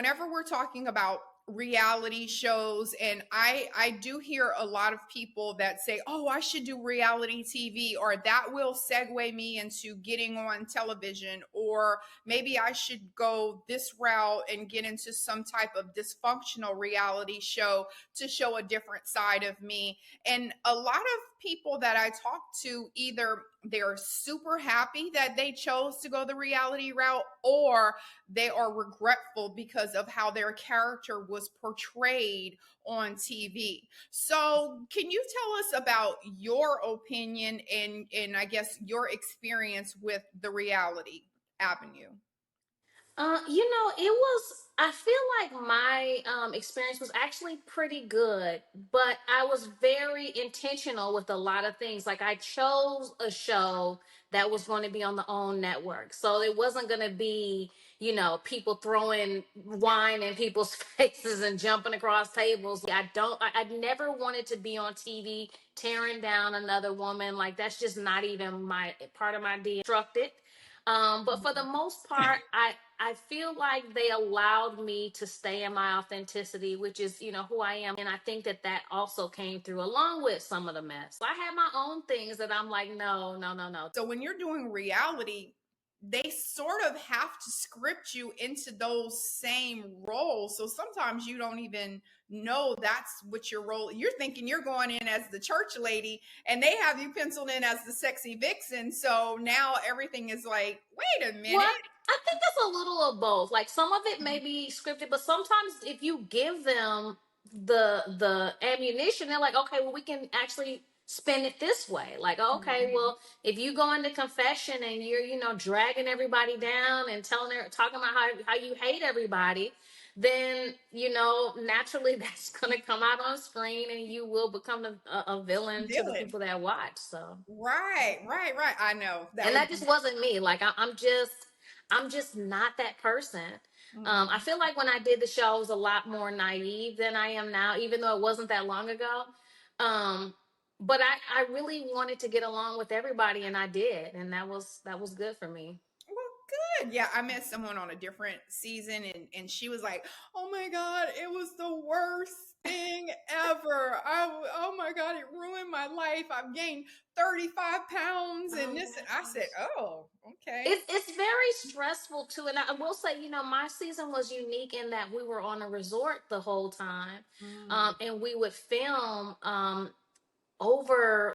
whenever we're talking about reality shows, and I do hear a lot of people that say, oh, I should do reality TV, or that will segue me into getting on television, or maybe I should go this route and get into some type of dysfunctional reality show to show a different side of me. And a lot of people that I talk to, either they're super happy that they chose to go the reality route, or they are regretful because of how their character was portrayed on TV. So, can you tell us about your opinion and I guess your experience with the reality avenue? I feel like my experience was actually pretty good, but I was very intentional with a lot of things. Like, I chose a show that was going to be on the own network. So it wasn't going to be, people throwing wine in people's faces and jumping across tables. I never wanted to be on TV tearing down another woman. Like, that's just not even my part of my DNA. Constructed. But for the most part, I feel like they allowed me to stay in my authenticity, which is, who I am. And I think that that also came through along with some of the mess. I had my own things that I'm like, no, no, no, no. So when you're doing reality, they sort of have to script you into those same roles. So sometimes you don't even know that's what your role. You're thinking you're going in as the church lady, and they have you penciled in as the sexy vixen. So now everything is like, wait a minute. Well, I think it's a little of both. Like, some of it may be scripted, but sometimes if you give them the ammunition, they're like, okay, well, we can actually spin it this way. Like, okay, Mhm. well, if you go into confession and you're, dragging everybody down and talking about how you hate everybody, then, naturally that's going to come out on screen and you will become a villain to the Villain. people that watch. So. Right, right, right. I know that And would that just wasn't me. Like, I'm just not that person. I mm-mm. feel like when I did the show, I was a lot more naive than I am now, even though it wasn't that long ago. Um, but I really wanted to get along with everybody, and I did, and that was good for me. Well, good. Yeah, I met someone on a different season, and she was like, "Oh my god, it was the worst thing ever. Oh my god, it ruined my life. I've gained 35 pounds Oh and this." my And I said, gosh. "Oh, okay." It's very stressful too, and I will say, my season was unique in that we were on a resort the whole time, Mm. and we would film over